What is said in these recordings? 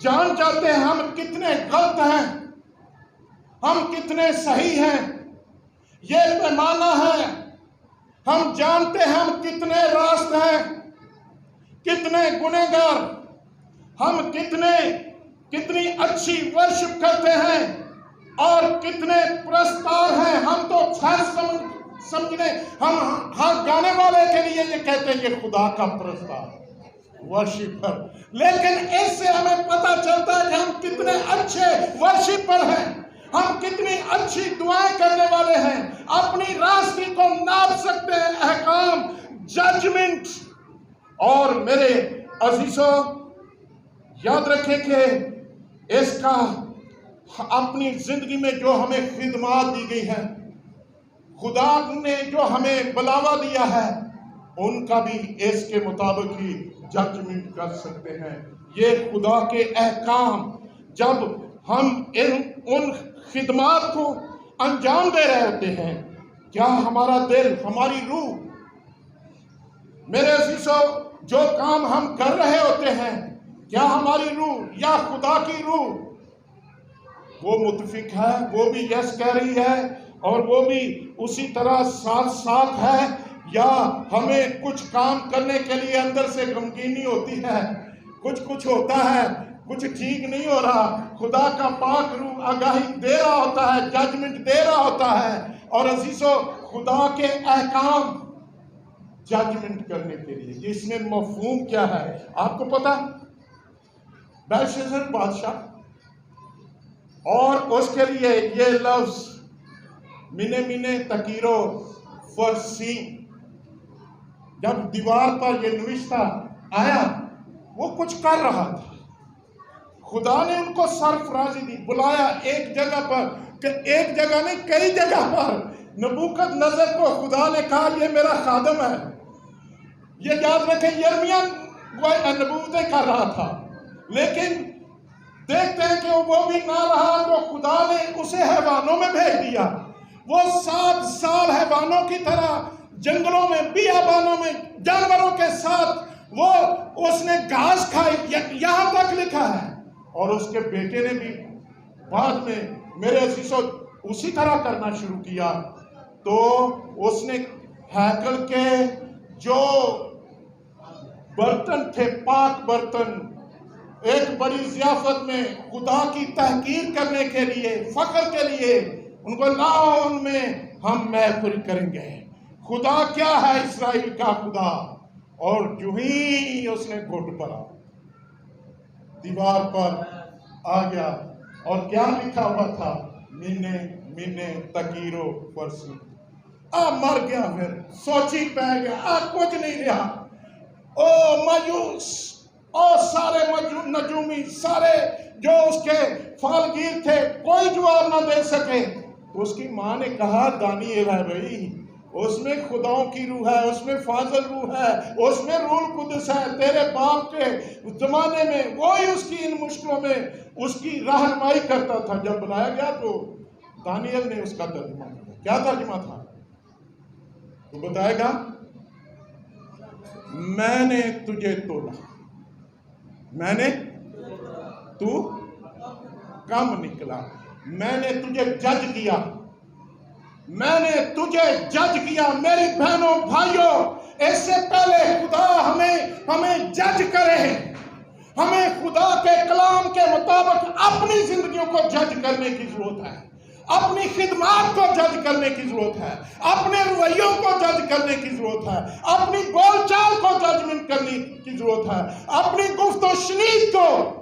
जान जाते हैं हम कितने गलत हैं, हम कितने सही हैं। ये पैमाना है। हम जानते हैं हम कितने रास्त हैं, कितने गुनहगार, हम कितनी अच्छी वर्शिप करते हैं और कितने प्रस्ताव हैं। हम तो समझने हम हर गाने वाले के लिए ये कहते हैं ये खुदा का प्रस्ताव वर्शिपर, लेकिन इससे हमें पता चलता है कि हम कितने अच्छे वर्शिपर हैं, हम कितनी अच्छी दुआएं करने वाले हैं, अपनी रास्ते को नाप सकते हैं, अहकाम, जजमेंट। और मेरे अजीजों, याद रखें कि इसका अपनी जिंदगी में जो हमें खिदमत दी गई है, खुदा ने जो हमें बुलावा दिया है, उनका भी इसके मुताबिक ही जजमेंट कर सकते हैं। ये खुदा के अहकाम, जब हम उन खिदमत को अंजाम दे रहे होते हैं, क्या हमारा दिल, हमारी रूह, मेरे अजीजों, जो काम हम कर रहे होते हैं, क्या हमारी रूह या खुदा की रूह वो मुतफिक है, वो भी यस कह रही है और वो भी उसी तरह साथ साथ है, या हमें कुछ काम करने के लिए अंदर से गमगीनी होती है, कुछ होता है, कुछ ठीक नहीं हो रहा। खुदा का पाक रूह आगाही दे रहा होता है, जजमेंट दे रहा होता है। और अजीजों, खुदा के अहकाम जजमेंट करने के लिए, इसमें मफहूम क्या है आपको पता? बेलशस्सर बादशाह और उसके लिए ये लफ्ज मिने तकीरो फरसी, जब दीवार पर ये नविश्ता आया, वो कुछ कर रहा था, खुदा ने उनको सरफराजी दी, बुलाया एक जगह पर, कि एक जगह नहीं कई जगह पर नबूकदनेस्सर को खुदा ने कहा ये मेरा खादम है। ये याद रखें, यिर्मयाह नबूवतें कर रहा था, लेकिन देखते हैं कि वो भी ना रहा तो खुदा ने उसे हैवानों में भेज दिया। वो 7 साल हैवानों की तरह जंगलों में, बियाबानों में जानवरों के साथ वो उसने घास खाई, यहां तक लिखा है। और उसके बेटे ने भी बाद में, मेरे अजीजों, उसी तरह करना शुरू किया। तो उसने हैकल के जो बर्तन थे, पाक बर्तन, एक बड़ी ज़ियाफत में खुदा की तहकीर करने के लिए, फख्र के लिए, उनको लाओ, उनमें हम महफिल करेंगे। खुदा क्या है? इस्राएल का खुदा। और जो ही उसने घुट पड़ा, दीवार पर आ गया, और क्या लिखा हुआ था? मिने तकीरो फरसी। मर गया, फिर सोची पै गया, कुछ नहीं रहा। ओ मायूस, और सारे नजूमी, सारे जो उसके फालगीर थे, कोई जवाब ना दे सके। तो उसकी माँ ने कहा, दानिएल है भाई, उसमें खुदाओं की रूह है, उसमें फाजल रूह है, उसमें रूह कुदस है। तेरे बाप के जमाने में वही उसकी इन मुश्किलों में उसकी रहनुमाई करता था। जब बुलाया गया तो दानिएल ने उसका तर्जुमा किया। क्या तर्जुमा था? तो बताएगा, मैंने तुझे तोला, मैंने, तू कम निकला, मैंने तुझे जज किया, मैंने तुझे जज किया। मेरी बहनों भाइयों, इससे पहले खुदा हमें जज करे, हमें खुदा के कलाम के मुताबिक अपनी जिंदगियों को जज करने की जरूरत है, अपनी खिदमत को जज करने की जरूरत है, अपने रवैयों को जज करने की जरूरत है, अपनी बोलचाल को जजमेंट करने की जरूरत है, अपनी गुफ्तगू को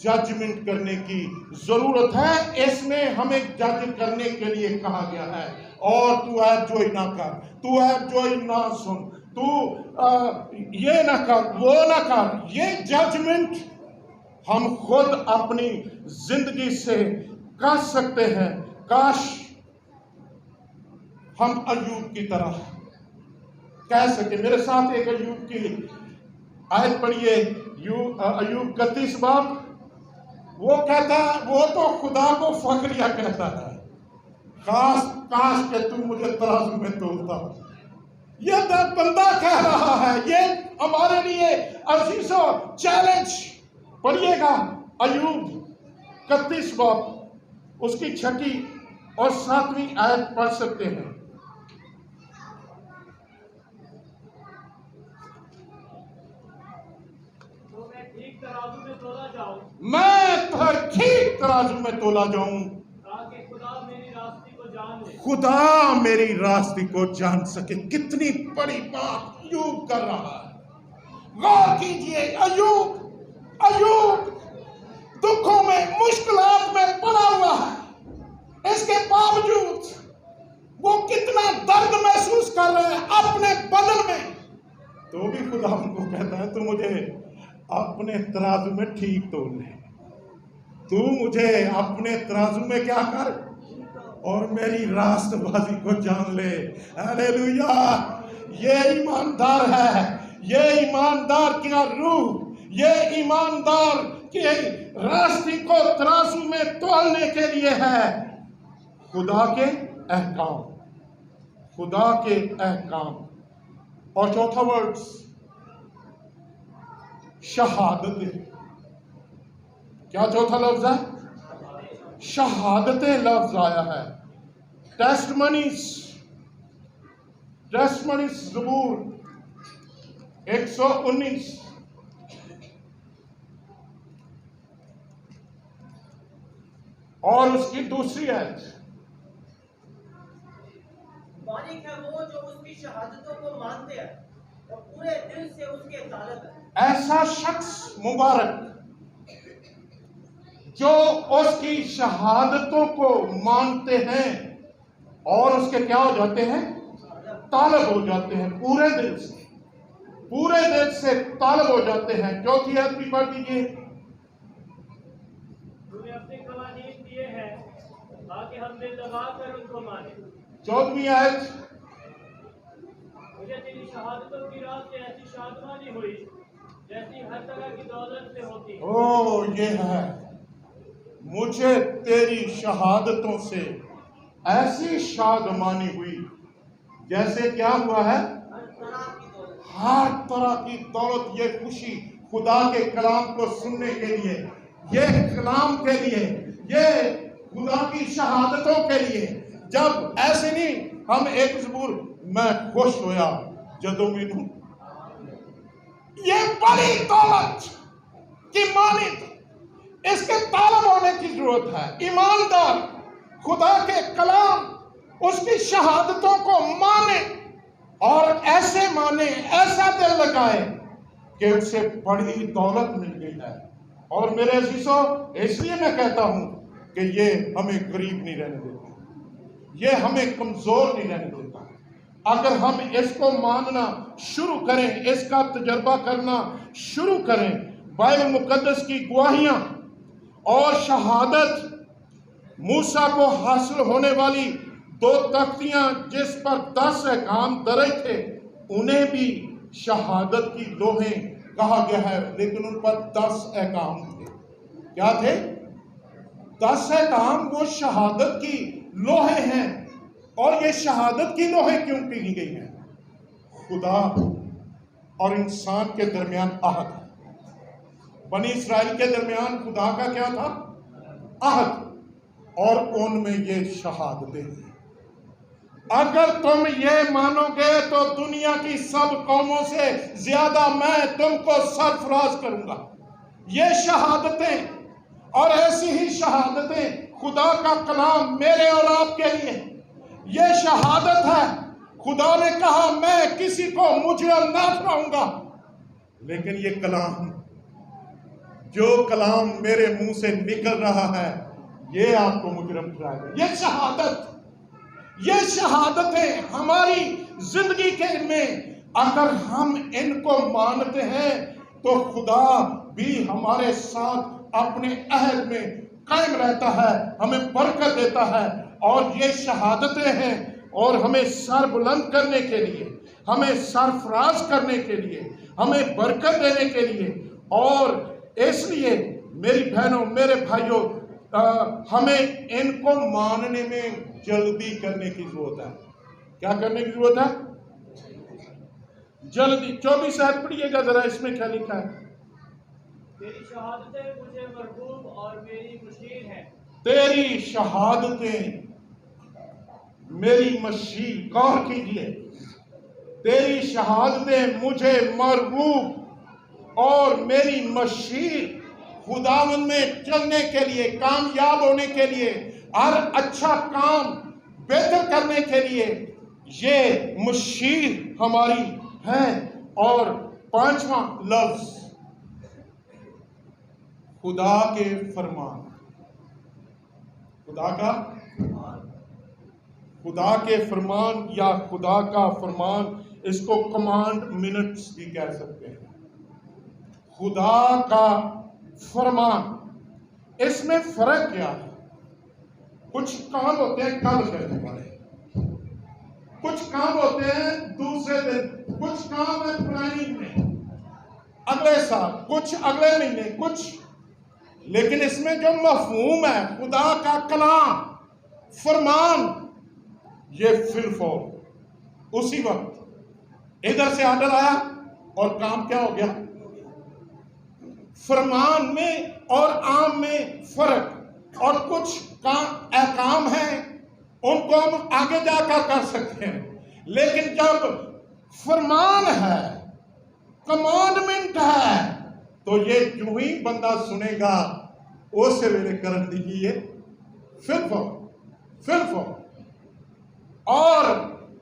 जजमेंट करने की जरूरत है। इसमें हमें जज करने के लिए कहा गया है। और तू ऐब जोई ना कर, तू ऐब जोई ना सुन, तू ये ना कर, वो ना कर। ये जजमेंट हम खुद अपनी जिंदगी से कर सकते हैं। काश हम अय्यूब की तरह कह सके। मेरे साथ एक अय्यूब की आयत पढ़िए, अय्यूब 31 बाब। वो कहता है, वो तो खुदा को फखरिया कहता है, काश के तू मुझे तराजू में तोलता। ये बंदा कह रहा है, ये हमारे लिए अजीजों चैलेंज। पढ़िएगा, अय्यूब 31 बाब उसकी 6 और 7वीं आयत पढ़ सकते हैं। मैं ठीक तराजू में तोला जाऊं ताकि खुदा मेरी रास्ते को जान ले। खुदा मेरी रास्ते को जान सके। कितनी बड़ी बात अय्यूब कर रहा है। गौर कीजिए, अय्यूब दुखों में, मुश्किलात में पड़ा हुआ है। इसके बावजूद वो कितना दर्द महसूस कर रहे हैं अपने बदन में, तो भी खुदा उनको कहता है तू मुझे अपने तराजू में ठीक तोल ले, तू मुझे अपने तराजू में क्या कर और मेरी रास्तबाजी को जान ले। हालेलुया। ये ईमानदार है, ये ईमानदार की रूह, ये ईमानदार के रास्ते को तराजू में तोलने के लिए है खुदा के अहकाम, खुदा के अहकाम। और चौथा वर्ड शहादतें। क्या चौथा लफ्ज है? शहादतें लफ्ज आया है। टेस्टमनीज ज़बूर 119 और उसकी दूसरी आयत। मालिक है वो जो उसकी शहादतों को मानते हैं और पूरे दिल से उसके तालब है। ऐसा शख्स मुबारक जो उसकी शहादतों को मानते हैं और उसके क्या हो जाते हैं? तालब हो जाते हैं। पूरे दिल से तालब हो जाते हैं। चौथी आयत भी पढ़ दीजिए। तूने अपने कवानीन दिए हैं ताकि हम दिल लगाकर उनको माने। 14वीं आयत। मुझे तेरी शहादतों की रात से ऐसी शादमानी हुई जैसी हर तरह की दौलत से होती है। ओ ये है, मुझे तेरी शहादतों से ऐसी शादमानी हुई जैसे क्या हुआ है? हर तरह की दौलत। ये खुशी खुदा के कलाम को सुनने के लिए, ये कलाम के लिए, ये खुदा की शहादतों के लिए। जब ऐसे नहीं हम एक ज़बूर मैं खुश होया जदों मैनू ये बड़ी दौलत की मानित इसके तालब होने की जरूरत है। ईमानदार खुदा के कलाम, उसकी शहादतों को माने और ऐसे माने, ऐसा दिल लगाए कि उसे बड़ी दौलत मिल गई है। और मेरे अजीजों, इसलिए मैं कहता हूं कि ये हमें गरीब नहीं रहने देता, ये हमें कमजोर नहीं रहने देता। अगर हम इसको मानना शुरू करें, इसका तजर्बा करना शुरू करें, बाइबल मुकद्दस की गवाहियां और शहादत, मूसा को हासिल होने वाली 2 तख्तियां जिस पर 10 अहकाम दर्ज थे, उन्हें भी शहादत की लोहें कहा गया है, लेकिन उन पर 10 अहकाम थे। क्या थे? 10 अहकाम। वो शहादत की लोहे हैं। और ये शहादत की लोहें क्यों की गई हैं? खुदा और इंसान के दरमियान आहद है। बनी इसराइल के दरमियान खुदा का क्या था? आहद। और उनमें ये शहादतें हैं। अगर तुम ये मानोगे तो दुनिया की सब कौमों से ज्यादा मैं तुमको सरफराज करूंगा। ये शहादतें और ऐसी ही शहादतें खुदा का कलाम मेरे और आपके लिए, ये शहादत है। खुदा ने कहा मैं किसी को मुजरिम ना ठहराऊंगा, लेकिन ये कलाम, जो कलाम मेरे मुंह से निकल रहा है, ये आपको मुजरिम ठहराएगा। ये शहादतें हमारी जिंदगी के में अगर हम इनको मानते हैं तो खुदा भी हमारे साथ अपने अहद में कायम रहता है, हमें बरकत देता है। और ये शहादतें हैं और हमें सर बुलंद करने के लिए, हमें सरफराज करने के लिए, हमें बरकत देने के लिए। और इसलिए मेरी बहनों, मेरे भाइयों, हमें इनको मानने में जल्दी करने की जरूरत है। क्या करने की जरूरत है? जल्दी। 24 आयत पढ़िएगा जरा, इसमें क्या लिखा है? तेरी शहादतें मुझे मरगूब और मेरी मुशीर हैं। तेरी शहादतें मेरी मशीर, गौर कीजिए, तेरी शहादतें मुझे मरगूब और मेरी मशीर। खुदावन में चलने के लिए, कामयाब होने के लिए, हर अच्छा काम बेहतर करने के लिए ये मशीर हमारी है। और पांचवा लफ्ज, खुदा के फरमान। खुदा के फरमान या खुदा का फरमान, इसको कमांड मिनट्स भी कह सकते हैं। खुदा का फरमान, इसमें फर्क क्या है? कुछ काम होते हैं कल करने वाले, कुछ काम होते हैं दूसरे दिन, कुछ काम है प्लानिंग में, अगले साल, कुछ अगले महीने, कुछ। लेकिन इसमें जो मफहूम है, खुदा का कलाम, फरमान, ये फिलफौर उसी वक्त इधर से आर्डर आया और काम क्या हो गया। फरमान में और आम में फर्क। और कुछ काम हैं उनको हम आगे जाकर कर सकते हैं, लेकिन जब फरमान है, कमांडमेंट है, तो ये जो ही बंदा सुनेगा उससे मेरे करन दीजिए फिलफौर। और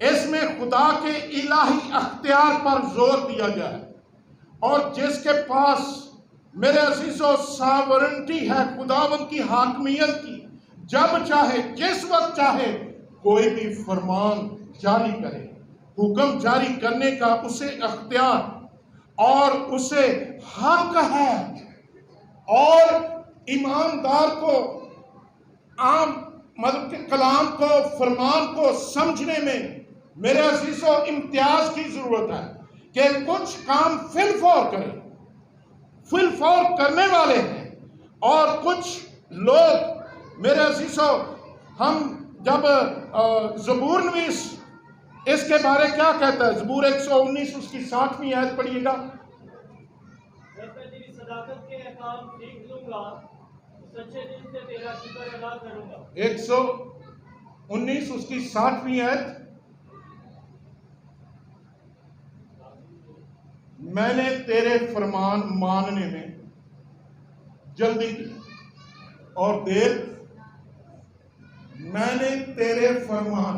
इसमें खुदा के इलाही अख्तियार पर जोर दिया जाए, और जिसके पास मेरे अजीजों सावरेंटी है, खुदावन की हाकमियत की, जब चाहे जिस वक्त चाहे कोई भी फरमान जारी करे, हुक्म जारी करने का उसे अख्तियार और उसे हक है। और ईमानदार को आम मतलब के कलाम को, फरमान को समझने में मेरे अजीजों इम्तियाज की जरूरत है कि कुछ काम फिलफौर करें, फिलफौर करने वाले हैं। और कुछ लोग मेरे अजीजों, हम जब ज़बूर नवीस इसके बारे क्या कहता है, ज़बूर 119 उसकी 60वीं आयत पढ़िएगा। मैं तेरी सदाकत के अहकाम सीख लूंगा, सच्चे दिल से तेरा शुक्र अदा करूंगा। 119 उसकी 60वीं आयत। मैंने तेरे फरमान मानने में जल्दी की और देर, मैंने तेरे फरमान,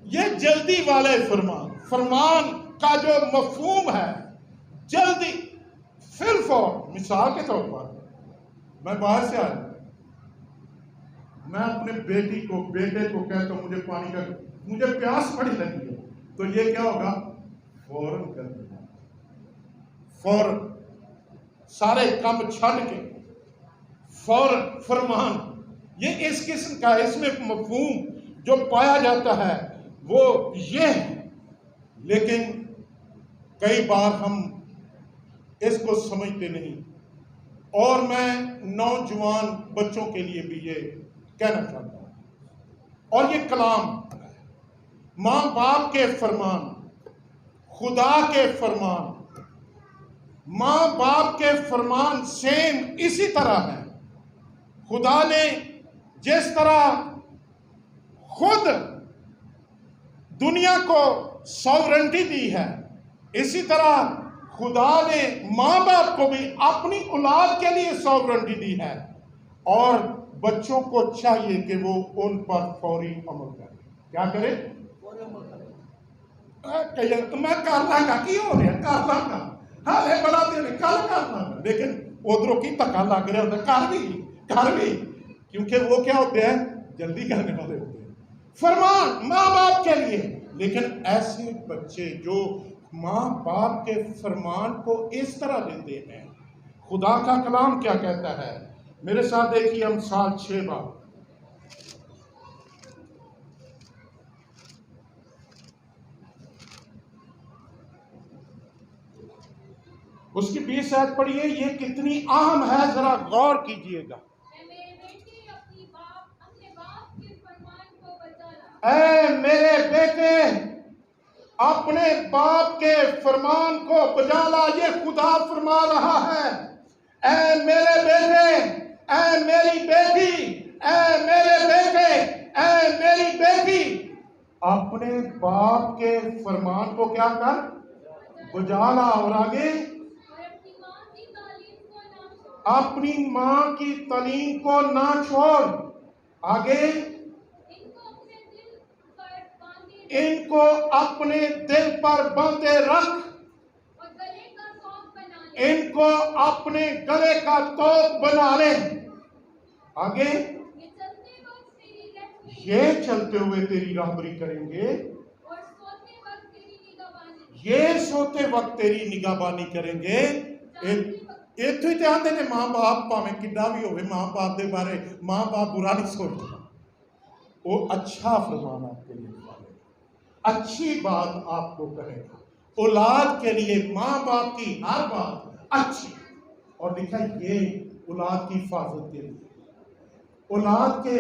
ये जल्दी वाले फरमान, फरमान का जो मफहूम है जल्दी, फिलफौर। मिसाल के तौर पर मैं बाहर से आया, मैं अपने बेटे को कहता हूं मुझे पानी का, मुझे प्यास बड़ी लगी है, तो ये क्या होगा, फौरन कर देना, फौरन सारे काम छड़ के फौरन फरमान। ये इस किस्म का, इसमें मफहूम जो पाया जाता है वो ये है। लेकिन कई बार हम इसको समझते नहीं। और मैं नौजवान बच्चों के लिए भी ये कहना चाहता हूं, और ये कलाम, मां बाप के फरमान, खुदा के फरमान, मां बाप के फरमान सेम इसी तरह है। खुदा ने जिस तरह खुद दुनिया को सॉवरेंटी दी है, इसी तरह खुदा ने मां बाप को भी अपनी औलाद के लिए सॉवरेंटी दी है। और बच्चों को चाहिए कि वो उन पर फौरी अमल करें। क्या करें? तो मैं कर लागा की हो रहा, कर लागा, हाले बड़ा तेरे कल कर लागा, लेकिन उधरों की धक्का लग रहा होता, कर भी, क्योंकि वो क्या होते हैं, जल्दी करने वाले होते हैं। फरमान माँ बाप के लिए, लेकिन ऐसे बच्चे जो माँ बाप के फरमान को इस तरह लेते हैं। खुदा का कलाम क्या कहता है, मेरे साथ देखिए अमसाल 6 बाब, उसकी 20 आयत पढ़िए। ये कितनी अहम है, जरा गौर कीजिएगा। ऐ मेरे बेटे अपने बाप के फरमान को बजा ला। ये खुदा फरमा रहा है, ऐ मेरे बेटे, ऐ मेरी बेटी, ऐ मेरे बेटे, ऐ मेरी बेटी, अपने बाप के फरमान को क्या कर, बजा ला। और आगे, अपनी माँ की तालीम को ना छोड़। आगे, इनको अपने दिल पर बांधे रख, इनको अपने गले का तोप बना ले। आगे, ये चलते हुए तेरी राहबरी करेंगे, ये सोते वक्त तेरी निगाहबानी करेंगे। इत्थों ही ध्यान देने, मां बाप भावें किड्डा भी होवे, मां बाप दे बारे मां बाप बुरा नहीं सोचता, वो अच्छा फरमान आपके लिए निकालेगा, अच्छी बात आपको कहेगा। औलाद के लिए मां बाप की हर बात अच्छी। और देखा, ये औलाद की हिफाजत के लिए, औलाद के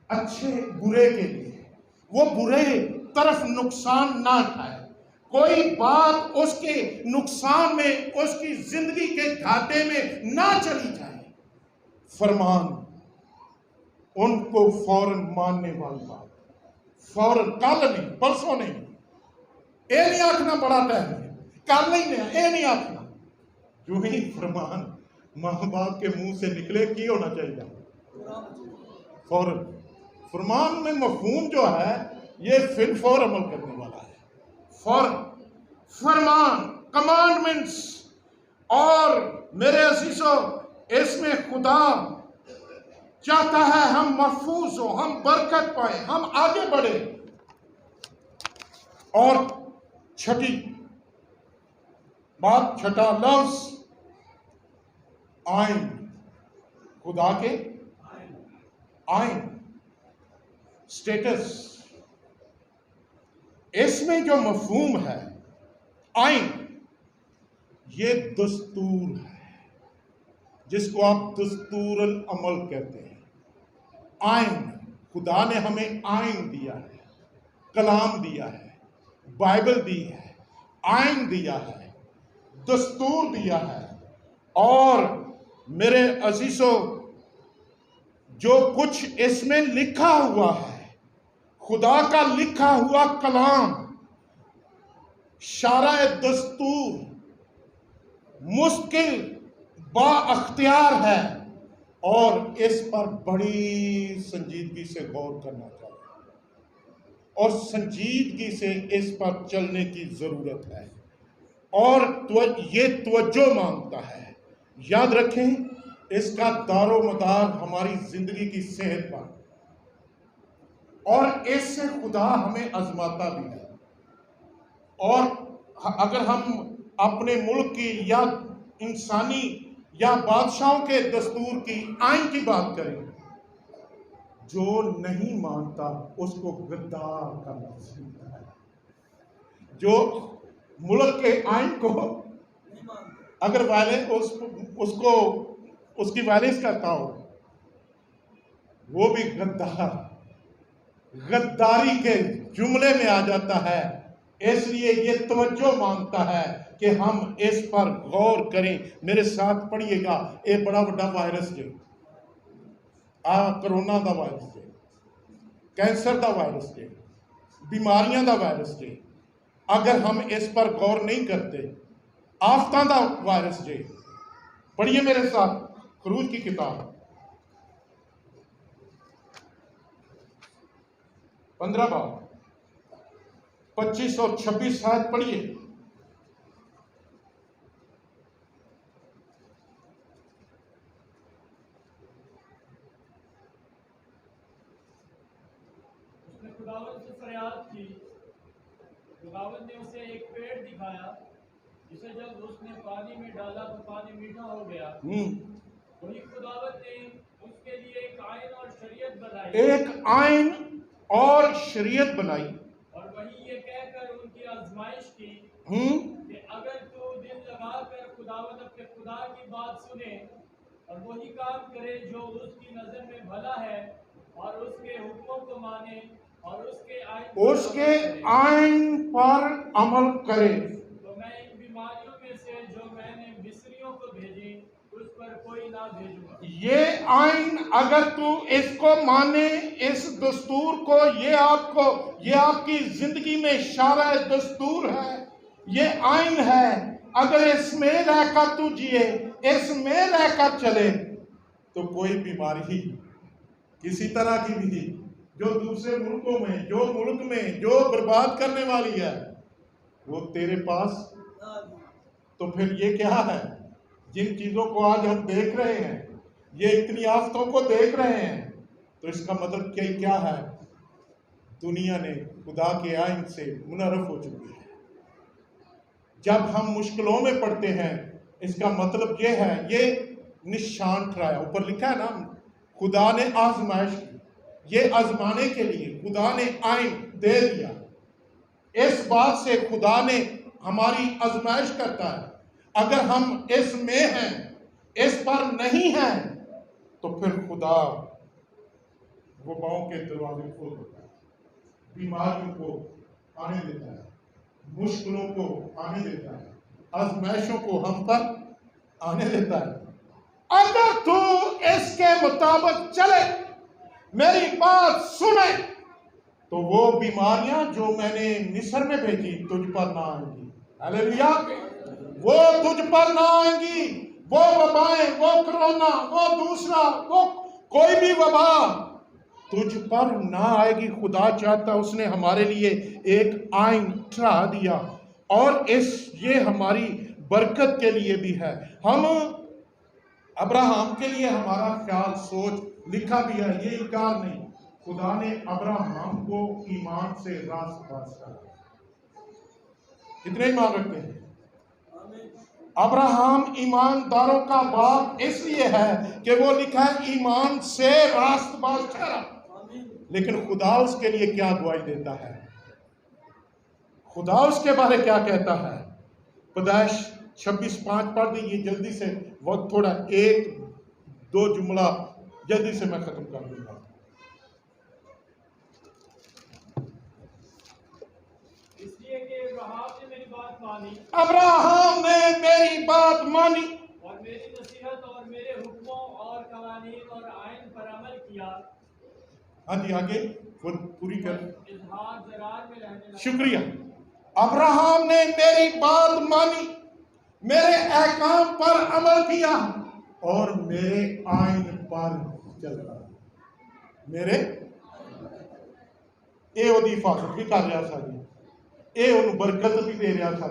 अच्छे बुरे के लिए, वो बुरे तरफ नुकसान ना उठाए, कोई बात उसके नुकसान में, उसकी जिंदगी के घाटे में ना चली जाए। फरमान उनको फौरन मानने वाली बात, फौरन, कल नहीं, परसों नहीं, ये नहीं आखना बड़ा टाइम है, कल नहीं है, ये नहीं आखना। जो ही फरमान माँ बाप के मुंह से निकले, की होना चाहिए, फौरन। फरमान में मफहूम जो है, ये फिर फौर अमल करने वाला है, फौरन। फरमान, कमांडमेंट्स। और मेरे अजीजों, इसमें खुदा चाहता है हम महफूज हो, हम बरकत पाए, हम आगे बढ़े। और छठी बात, छठा लफ्ज, आइन, खुदा के आइन, स्टेटस। इसमें जो मफहूम है आइन, ये दस्तूर है, जिसको आप दस्तूरल अमल कहते हैं। आइन, खुदा ने हमें आइन दिया है, कलाम दिया है, बाइबल दी है, आइन दिया है, दस्तूर दिया है। और मेरे अजीजों, जो कुछ इसमें लिखा हुआ है, खुदा का लिखा हुआ कलाम, शारा दस्तूर, मुश्किल बाअख्तियार है, और इस पर बड़ी संजीदगी से गौर करना चाहिए, और संजीदगी से इस पर चलने की जरूरत है, और ये तवज्जो मांगता है। याद रखें, इसका दारो मदार हमारी जिंदगी की सेहत पर, और इससे खुदा हमें आजमाता भी है। और अगर हम अपने मुल्क की या इंसानी या बादशाहों के दस्तूर की, आइन की बात करें, जो नहीं मानता उसको गद्दार करना सीखता है। जो मुल्क के आइन को अगर उसको उसकी वायलेंस करता हो, वो भी गद्दारी के जुमले में आ जाता है। इसलिए ये तवज्जो मांगता है कि हम इस पर गौर करें। मेरे साथ पढ़िएगा, एक बड़ा बड़ा वायरस है, कोरोना का वायरस है, कैंसर का वायरस है, बीमारियां का वायरस है। अगर हम इस पर गौर नहीं करते, आफतां का वायरस है। पढ़िए मेरे साथ खरूज की किताब 15 बाब 25 और 26 शायद पढ़िए। उसने खुदावंद से फरियाद की। खुदावंद ने उसे एक पेड़ दिखाया, जिसे जब उसने पानी में डाला तो पानी मीठा हो गया। वही खुदावंद ने उसके लिए एक आइन और शरीयत बनाई, एक आइन और शरीयत बनाई, और वही ये कहकर उनकी आजमाइश की कि अगर तू दिल लगाकर खुदावंद अपने खुदा की बात सुने और वही काम करे जो उसकी नजर में भला है, और उसके हुक्मों को माने, और उसके आइन पर अमल करे। तो मैं इन बीमारियों में से जो मैंने मिस्रियों को भेजी उस पर कोई ना भेजूंगा। ये आइन अगर तू इसको माने, इस दस्तूर को, ये आपकी जिंदगी में शारा दस्तूर है, ये आइन है। अगर इसमें रहकर तू जिए, इसमें रहकर चले, तो कोई बीमारी किसी तरह की भी जो दूसरे मुल्कों में, मुल्क में जो बर्बाद करने वाली है, वो तेरे पास। तो फिर ये क्या है? जिन चीजों को आज हम देख रहे हैं, ये इतनी आफतों को देख रहे हैं, तो इसका मतलब क्या है? दुनिया ने खुदा के आइन से मुनर्रफ हो चुकी है। जब हम मुश्किलों में पड़ते हैं, इसका मतलब ये है, ये निशान ठहराया। ऊपर लिखा है ना, खुदा ने आजमाइश की, ये आजमाने के लिए खुदा ने आइन दे दिया। इस बात से खुदा ने हमारी आजमाइश करता है। अगर हम इसमें हैं, इस पर नहीं हैं, तो फिर खुदा वबाओं के दरवाजे खोल देता है, बीमारियों को आने देता है, मुश्किलों को आने देता है, आजमाइशों को हम पर आने देता है। अगर तू इसके मुताबिक चले, मेरी बात सुने, तो वो बीमारियां जो मैंने मिस्र में भेजी तुझ पर ना आएंगी। हालेलुया! वो तुझ पर ना आएंगी। वो वबाएं, वो कोरोना, वो दूसरा, वो कोई भी वबा तुझ पर ना आएगी। खुदा चाहता, उसने हमारे लिए एक आइन ठहरा दिया, और ये हमारी बरकत के लिए भी है। हम अब्राहम के लिए हमारा ख्याल सोच लिखा भी है, ये इनकार नहीं। खुदा ने अब्राहम को ईमान से रास्तबाज करा। कितने ईमान रखते हैं? अब्राहम ईमानदारों का बाप इसलिए है कि वो लिखा है ईमान से रास्तबाज ठहरा। लेकिन खुदा उसके लिए क्या दुआई देता है? खुदा उसके बारे क्या कहता है? पैदाइश 26:5 पढ़ दीजिए जल्दी से, वक्त थोड़ा, 1-2 जुमला जल्दी से मैं खत्म कर दूंगा। इसलिए कि अब्राहम ने मेरी बात मानी, अब्राहम ने मेरी बात मानी और मेरी नसीहत और मेरे हुक्मों और कवानीन और आइन पर अमल किया। हाँ जी, आगे वो पूरी कर। इजहार जरार में रहने लगा। शुक्रिया। अब्राहम ने मेरी बात मानी, मेरे अहकाम पर अमल किया, और मेरे आइन पर चलता। मेरे ए ओदी हिफाजत भी कर रहा था, ए ओनू बरकत भी दे रहा था,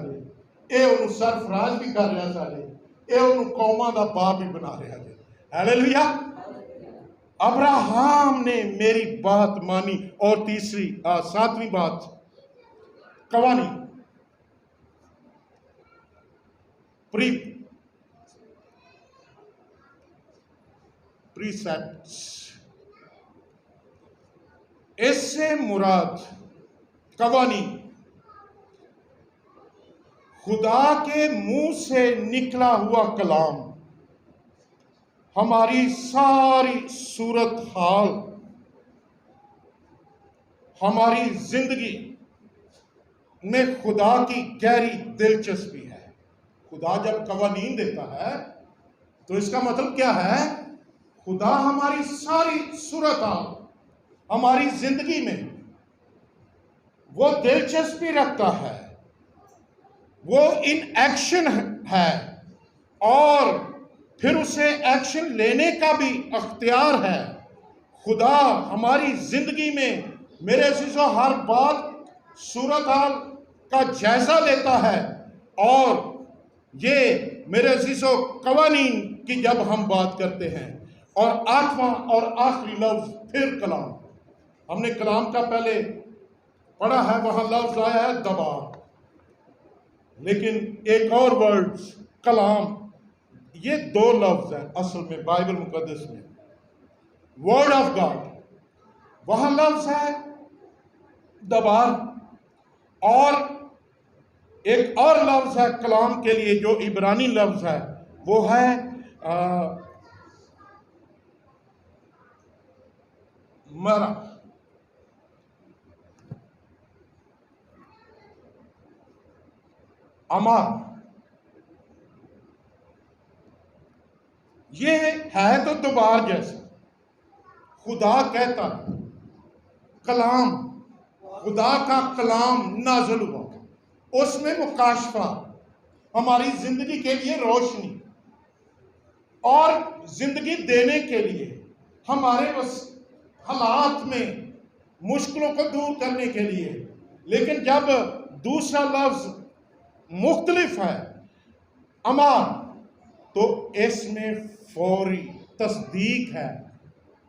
ए ओनू सरफराज भी कर रहा था, ए ओनू कौमां दा बाप भी बना रहा था। हालेलुया! अब्राहम ने मेरी बात मानी। और तीसरी 7वीं बात, कवानी, प्रीसेप्ट्स। इससे मुराद कवानी खुदा के मुंह से निकला हुआ कलाम हमारी सारी सूरत हाल, हमारी जिंदगी में खुदा की गहरी दिलचस्पी है। खुदा जब कवानीन देता है तो इसका मतलब क्या है? खुदा हमारी सारी सूरत हाल, हमारी जिंदगी में वो दिलचस्पी रखता है, वो इन एक्शन है, और फिर उसे एक्शन लेने का भी अख्तियार है। खुदा हमारी जिंदगी में, मेरे अज़ीज़ों, हर बात सूरत हाल का जायजा लेता है। और ये मेरे अज़ीज़ों कवानीन की जब हम बात करते हैं, और 8वां और आखिरी लफ्ज फिर कलाम। हमने कलाम का पहले पढ़ा है, वहां लफ्ज आया है दबा, लेकिन एक और वर्ड कलाम, ये 2 लफ्ज है असल में बाइबल मुकद्दस में। वर्ड ऑफ गॉड, वहां लफ्ज है दबार, और एक और लफ्ज है कलाम के लिए जो इब्रानी लफ्ज है, वो है मरा। अमर, ये है तो दोबार जैसा। खुदा कहता है, कलाम, खुदा का कलाम नाज़िल हुआ, उसमें मुकाशफा, हमारी जिंदगी के लिए रोशनी और जिंदगी देने के लिए, हमारे उस हालात में मुश्किलों को दूर करने के लिए। लेकिन जब दूसरा लफ्ज मुख्तलिफ है, अमार, तो इसमें फौरी तस्दीक है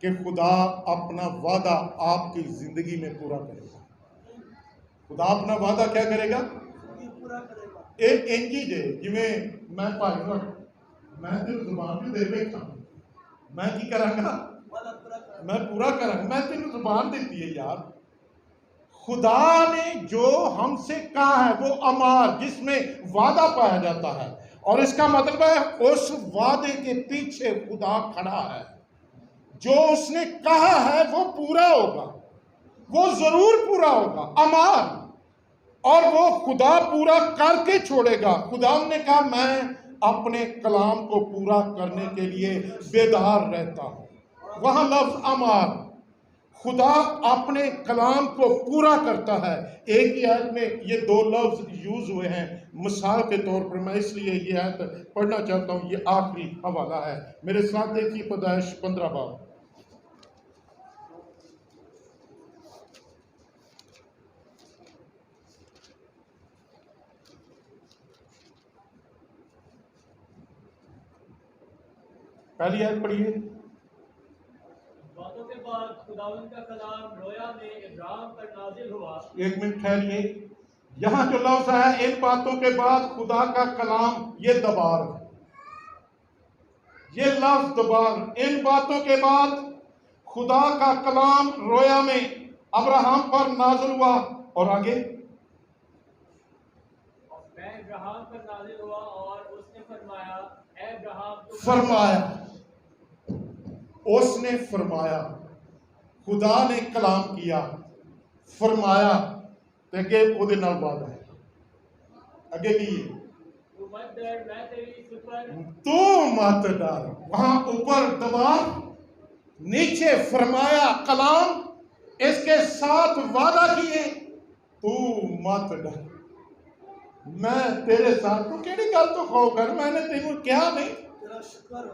कि खुदा अपना वादा आपकी जिंदगी में पूरा करेगा। खुदा अपना वादा क्या करेगा? एक इंजी दे, जिमें मैं भाई मैं तेन जुबान भी दे बैठा, मैं की करांगा? मैं पूरा करांगा। मैं तेन जुबान देती है यार। खुदा ने जो हमसे कहा है वो अमार, जिसमें वादा पाया जाता है, और इसका मतलब है उस वादे के पीछे खुदा खड़ा है। जो उसने कहा है वो पूरा होगा, वो जरूर पूरा होगा, अमार, और वो खुदा पूरा करके छोड़ेगा। खुदा ने कहा मैं अपने कलाम को पूरा करने के लिए बेदार रहता हूं। वहां लफ्ज अमार, खुदा अपने कलाम को पूरा करता है। एक ही आयत में ये दो लफ्ज यूज हुए हैं मिसाल के तौर पर, मैं इसलिए ये आयत पढ़ना चाहता हूं। ये आखिरी हवाला है, मेरे साथ देखिए पैदाइश 15 बाब। पहली आयत पढ़िए। बातों के बाद खुदावंद का कलाम रोया में इब्राहिम पर नाजिल हुआ। एक मिनट ठहरिए, यहां जो लफ्ज है इन बातों के बाद खुदा का कलाम, ये दबार है, ये लफ्ज दबार। इन बातों के बाद खुदा का कलाम रोया में अब्राहम पर नाजिल हुआ, और आगे मैं इब्राहिम पर नाजिल हुआ और उसने फरमाया, ऐ इब्राहिम, तू फरमाया, उसने फरमाया, खुदा ने कलाम किया, फरमाया, ते अगे ओदे नाल वादा है। अगे की है? तू मत डर, मैं तेरी सुपर। तू मत डर, वहां ऊपर दबार, नीचे फरमाया, कलाम, इसके साथ वादा किए, तू मत डर, मैं तेरे साथ। तू केड़ी गल तो खौफ कर, मैंने तेनू क्या नहीं,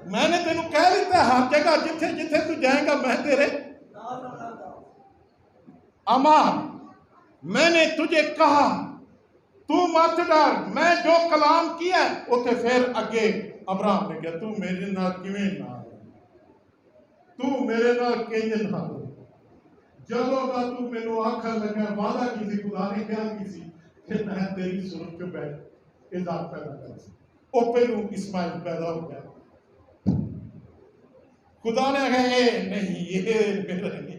मैंने तेनू कह दिता हर जगह जिथे जिथे तू जाएगा मैं तेरे। अमार, मैंने तुझे कहा तू मत डर, मैं जो कलाम किया। उसे फिर अगे अब्राहम ने कहा, तू मेरे नाल किवें ना, तू मेरे नाल किंज ना, जदों दा तू मैनू आखन लगा वादा की खुदा ने क्या की कि मैं तेरी सूरत च बैठ इजाद पैदा कर, ओ पहलू इस्माइल पैदा हो गया। खुदा ने कहा नहीं, ये मेरा नहीं,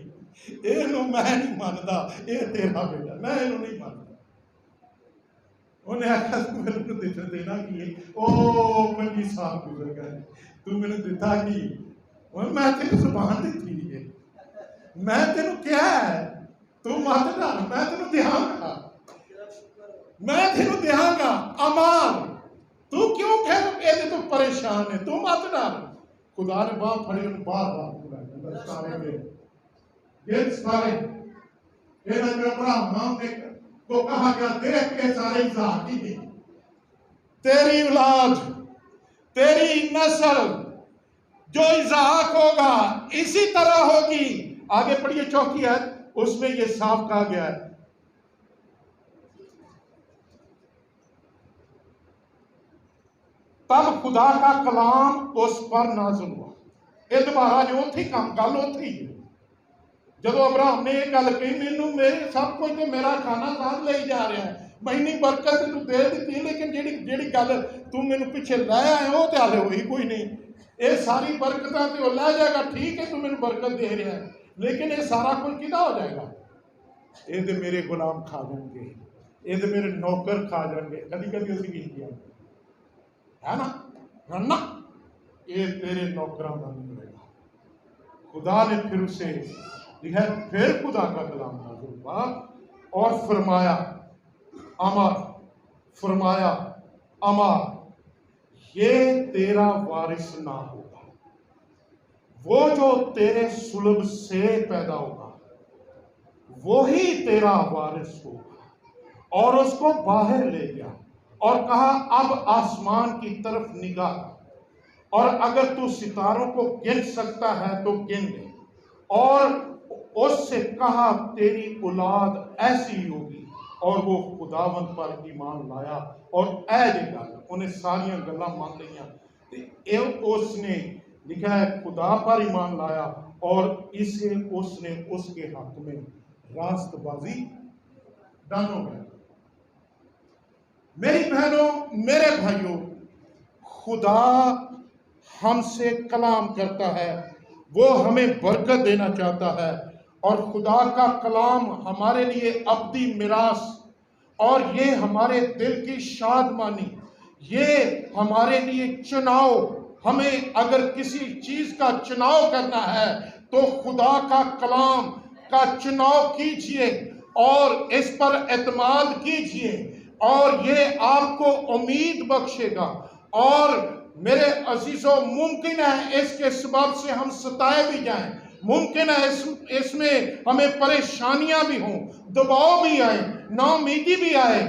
ਇਹਨੂੰ मैं नहीं मानता, ये तेरा बेटा, मैं ਇਹਨੂੰ नहीं मानता। उन्हें आखा तू मेरे को देना की, ओ 25 साल गुजर गए, तू मैंने दिता की, मैं तेरी जुबान दी है, मैं तेन क्या है, तू मत डर, मैं तेन देहांगा, मैं तेन देहांगा। अमार, तू क्यों कह ये तो परेशान है, तू मत डर। खुदा ने बात फड़ी, बार बार को कहा गया, देख के सारे इज़हाक ही, तेरी औलाद, तेरी नस्ल जो इज़हाक होगा इसी तरह होगी। आगे पढ़िए 4 आयत, उसमें ये साफ कहा गया है, तब खुदा का कलाम उस पर नाज़िल हुआ। ये दोबारा जो थी काम गल उथी है, जदों अब्राहम ने यह गल कही, मैनू मेरे सब कुछ तो मेरा खाना साथ ले जा रहा है, मैंने बरकत तू दे दी, लेकिन जी गल तू मैनू पिछे लै आए वो तो हाले हुई कोई नहीं। ये सारी बरकत तो लै जाएगा, ठीक है तू मैनू बरकत दे रहा है, लेकिन ये सारा कुछ किदा हो जाएगा? ये तो मेरे गुलाम खा जाएंगे, ये तो मेरे नौकर खा जाएंगे। कभी कभी उसी भी किया है ना, रन्ना ये तेरे नौकरों का नहीं मिलेगा। खुदा ने फिर उसे लिखा, फिर खुदा का कलाम नाज़िल हुआ और फरमाया, अमर, फरमाया, अमार, ये तेरा वारिस ना होगा। वो जो तेरे सुलभ से पैदा होगा वो ही तेरा वारिस होगा। और उसको बाहर ले गया और कहा, अब आसमान की तरफ निगाह, और अगर तू सितारों को गिन सकता है तो गिन ले। और उससे कहा, तेरी औलाद ऐसी ही होगी। और वो खुदावंद पर ईमान लाया और ऐ गल उन्हें सारियां गल्लां मान लियां ते उसने लिखा है खुदा पर ईमान लाया और इसे उसने उसके हक में रास्तबाजी डन हो गया। मेरी बहनों, मेरे भाइयों, खुदा हमसे कलाम करता है, वो हमें बरकत देना चाहता है। और खुदा का कलाम हमारे लिए अब्दी मिरास, और ये हमारे दिल की शादमानी, ये हमारे लिए चुनाव। हमें अगर किसी चीज का चुनाव करना है तो खुदा का कलाम का चुनाव कीजिए और इस पर एतमाद कीजिए, और ये आपको उम्मीद बख्शेगा। और मेरे अजीजों, मुमकिन है इसके सबब से हम सताए भी जाएं, मुमकिन है इसमें हमें परेशानियां भी हों, दबाव भी आए, नाउमीदी भी आए,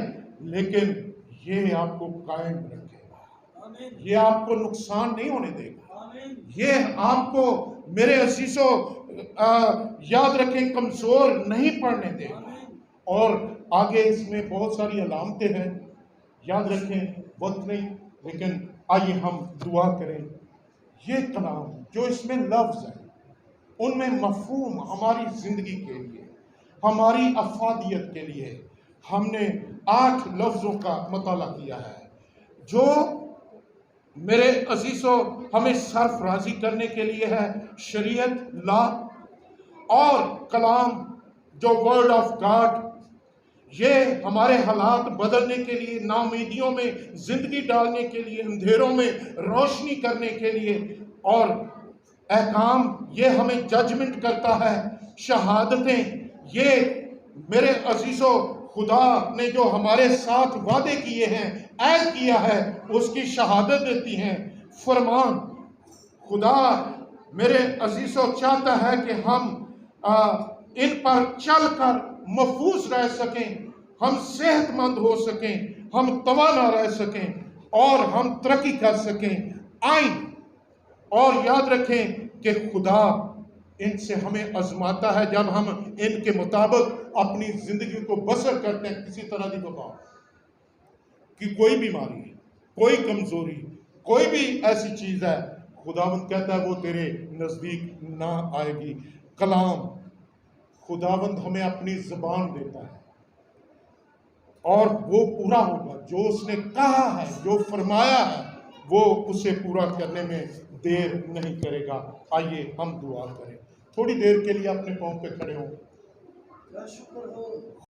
लेकिन ये आपको कायम रखेगा, ये आपको नुकसान नहीं होने देगा, ये आपको मेरे अजीजों याद रखें कमजोर नहीं पड़ने देगा। और आगे इसमें बहुत सारी अलामतें हैं, याद रखें वक्त नहीं, लेकिन आइए हम दुआ करें। ये कलाम जो इसमें लफ्ज है उनमें मफहूम हमारी जिंदगी के लिए, हमारी अफादियत के लिए हमने 8 लफ्जों का मुताला किया है, जो मेरे अजीजों हमें सरफराजी करने के लिए है। शरीयत, ला और कलाम जो वर्ड ऑफ गॉड, ये हमारे हालात बदलने के लिए, नाउमीदियों में जिंदगी डालने के लिए, अंधेरों में रोशनी करने के लिए। और अहकाम ये हमें जजमेंट करता है। शहादतें ये मेरे अजीजों खुदा ने जो हमारे साथ वादे किए हैं, ऐद किया है, उसकी शहादत देती हैं। फरमान, खुदा मेरे अजीजों चाहता है कि हम इन पर चलकर महफूज रह सकें, हम सेहतमंद हो सकें, हम तवाना रह सकें और हम तरक्की कर सकें। आइन और याद रखें कि खुदा इनसे हमें आजमाता है जब हम इनके मुताबिक अपनी जिंदगी को बसर करते हैं। किसी तरह की वबा कि कोई बीमारी, कोई कमजोरी, कोई भी ऐसी चीज है, खुदावंद कहता है वो तेरे नजदीक ना आएगी। कलाम, खुदावंद हमें अपनी जुबान देता है और वो पूरा होगा, जो उसने कहा है, जो फरमाया है, वो उसे पूरा करने में देर नहीं करेगा। आइए हम दुआ करें, थोड़ी देर के लिए अपने पांव पे खड़े हों। शुक्र हो